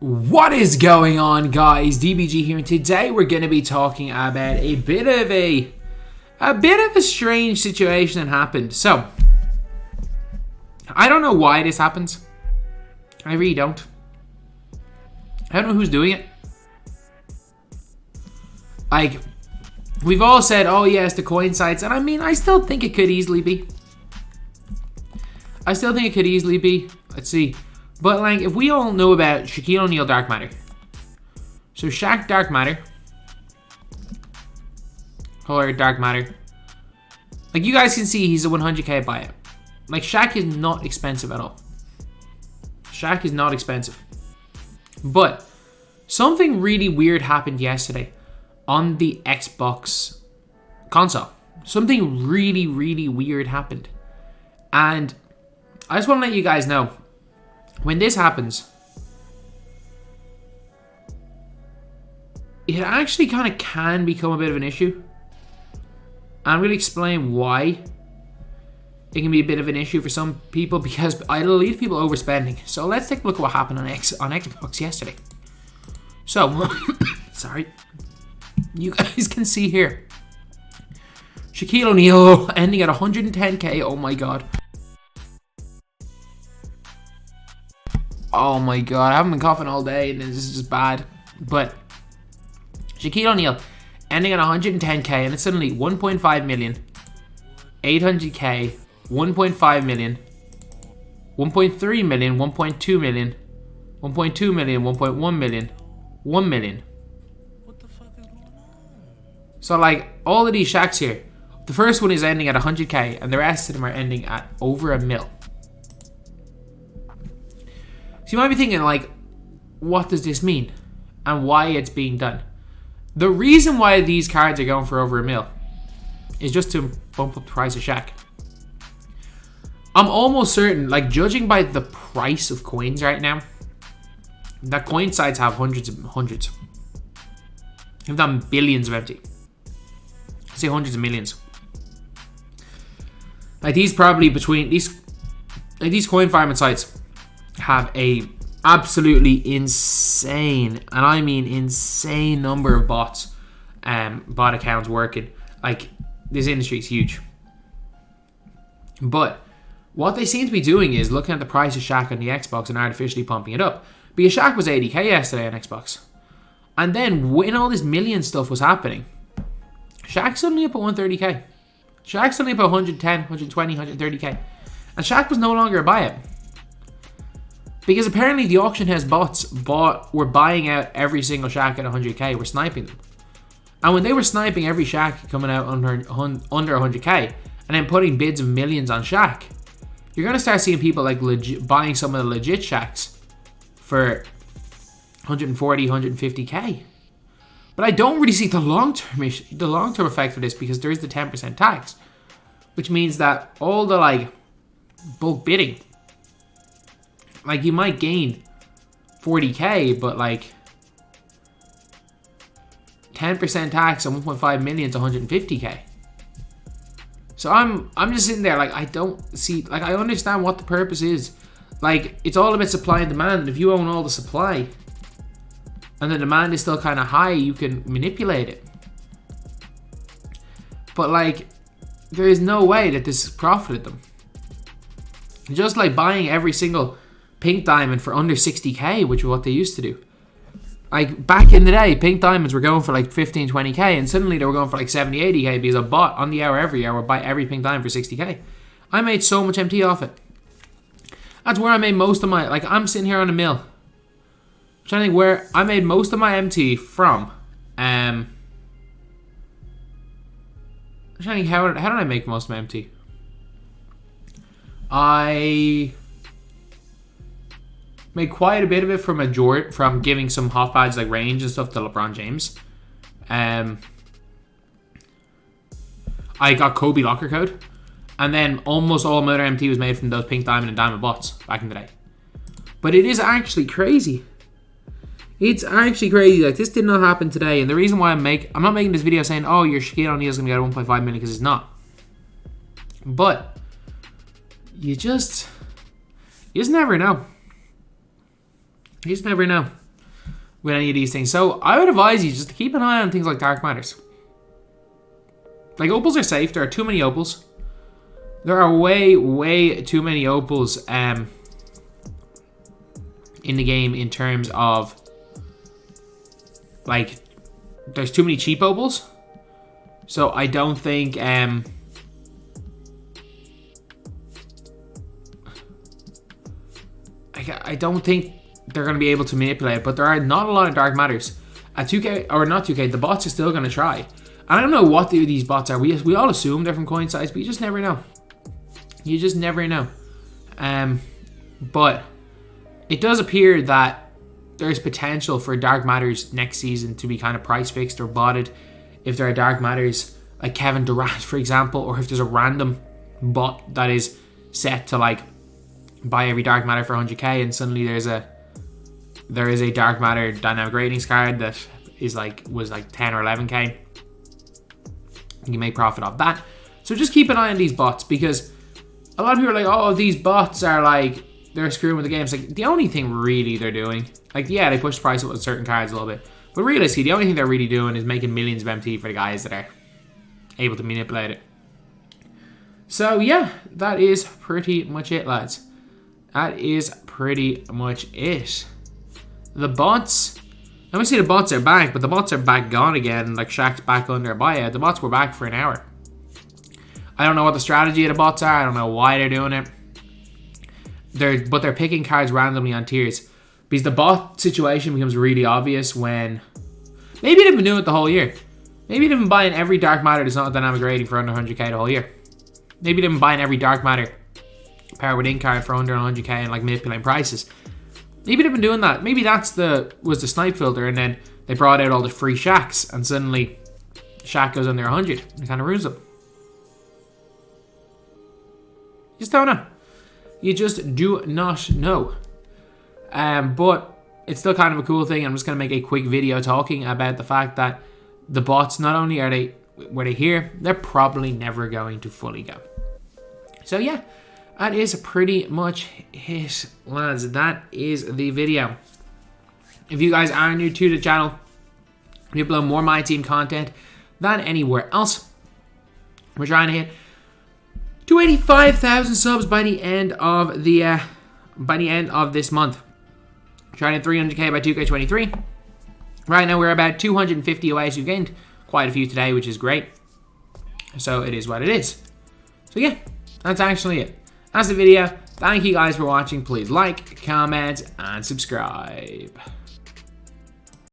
What is going on, guys? DBG here, and today we're going to be talking about a bit of a strange situation that happened. So, I don't know why this happens. I really don't. I don't know who's doing it. Like, we've all said, oh yes, the coin sites, and I mean, I still think it could easily be. Let's see. But, like, if we all know about Shaquille O'Neal Dark Matter. So, Shaq Dark Matter. Or Dark Matter. Like, you guys can see he's a 100k buyout. Like, Shaq is not expensive at all. Shaq is not expensive. But, something really weird happened yesterday on the Xbox console. Something really, really weird happened. And I just want to let you guys know, when this happens, it actually kind of can become a bit of an issue. I'm going to explain why it can be a bit of an issue for some people, because it'll lead to people overspending. So let's take a look at what happened on Xbox yesterday. So, sorry. You guys can see here. Shaquille O'Neal ending at 110k. Oh my god. Oh my god, I haven't been coughing all day and this is just bad. But Shaquille O'Neal ending at 110k, and it's suddenly 1.5 million, 800k, 1.5 million, 1.3 million, 1.2 million, 1.2 million, 1.1 million, 1 million. What the fuck is going on? So, like, all of these Shaqs here, the first one is ending at 100k and the rest of them are ending at over $1 million. So you might be thinking, like, what does this mean? And why it's being done? The reason why these cards are going for over $1 million is just to bump up the price of Shaq. I'm almost certain, like, judging by the price of coins right now, that coin sites have hundreds. They've done billions of empty. I say hundreds of millions. Like, these probably between these coin farming sites have a absolutely insane, and I mean insane, number of bot accounts working. Like, this industry is huge. But what they seem to be doing is looking at the price of Shaq on the Xbox and artificially pumping it up. Because Shaq was 80k yesterday on Xbox. And then when all this million stuff was happening, Shaq suddenly up at 130k. Shaq suddenly up at 110, 120, 130k. And Shaq was no longer a buyout. Because apparently the auction house bots were buying out every single Shaq at 100k, were sniping them. And when they were sniping every Shaq coming out under 100k, and then putting bids of millions on Shaq, you're going to start seeing people like buying some of the legit Shaqs for 140, 150k. But I don't really see the long-term effect of this, because there is the 10% tax, which means that all the, like, bulk bidding, like, you might gain 40k, but, like, 10% tax on 1.5 million to 150k. So I'm just sitting there, like, I don't see, like, I understand what the purpose is. Like, it's all about supply and demand. If you own all the supply and the demand is still kind of high, you can manipulate it. But, like, there is no way that this has profited them. Just like buying every single pink diamond for under 60k, which is what they used to do. Like, back in the day, pink diamonds were going for like 15, 20k, and suddenly they were going for like 70, 80k because a bot on the hour every hour would buy every pink diamond for 60k. I made so much MT off it. That's where I made most of my, like, I'm sitting here on a mill. I'm trying to think where I made most of my MT from. I'm trying to think, how did I make most of my MT? I made quite a bit of it from giving some hot badges like range and stuff to LeBron James. I got Kobe locker code. And then almost all my other MT was made from those pink diamond and diamond bots back in the day. But it is actually crazy. It's actually crazy. Like, this did not happen today. And the reason why I'm not making this video saying, oh, your Shaquille O'Neal's going to get 1.5 million, because it's not. But you just never know. You just never know. with any of these things. So I would advise you just to keep an eye on things like Dark Matters. Like, opals are safe. There are too many opals. There are way too many opals in the game in terms of, like, there's too many cheap opals. So I don't think I don't think they're going to be able to manipulate it, but there are not a lot of Dark Matters. At 2K, or not 2K, the bots are still going to try. I don't know what these bots are. We all assume they're from coin sites, but you just never know. You just never know. But it does appear that there's potential for Dark Matters next season to be kind of price fixed or botted. If there are Dark Matters like Kevin Durant, for example, or if there's a random bot that is set to like buy every Dark Matter for 100k, and suddenly there is a Dark Matter dynamic ratings card that was like 10 or 11k. You make profit off that. So just keep an eye on these bots, because a lot of people are like, oh, these bots are like, they're screwing with the game. It's like, the only thing really they're doing, like, yeah, they push the price up with certain cards a little bit, but realistically, the only thing they're really doing is making millions of MT for the guys that are able to manipulate it. So yeah, that is pretty much it, lads. That is pretty much it. The bots, let me see, the bots are back, but the bots are back gone again. Like, Shaq's back under a buyout. The bots were back for an hour. I don't know what the strategy of the bots are. I don't know why they're doing it. But they're picking cards randomly on tiers, because the bot situation becomes really obvious when, maybe they've been doing it the whole year. Maybe they've been buying every Dark Matter that's not a dynamic rating for under 100k the whole year. Maybe they've been buying every Dark Matter power within card for under 100k and like manipulating prices. Maybe they've been doing that. Maybe that's was the snipe filter, and then they brought out all the free Shaqs, and suddenly Shaq goes under 100. It kind of ruins them. You just don't know. You just do not know. But it's still kind of a cool thing. I'm just going to make a quick video talking about the fact that the bots, not only were they here, they're probably never going to fully go. So yeah, that is pretty much it, lads. That is the video. If you guys are new to the channel, we upload more MyTEAM content than anywhere else. We're trying to hit 285,000 subs by the end of this month. Trying to 300k by 2K23. Right now we're about 250 away, so we've gained quite a few today, which is great. So it is what it is. So yeah, that's actually it. That's the video. Thank you guys for watching. Please like, comment, and subscribe.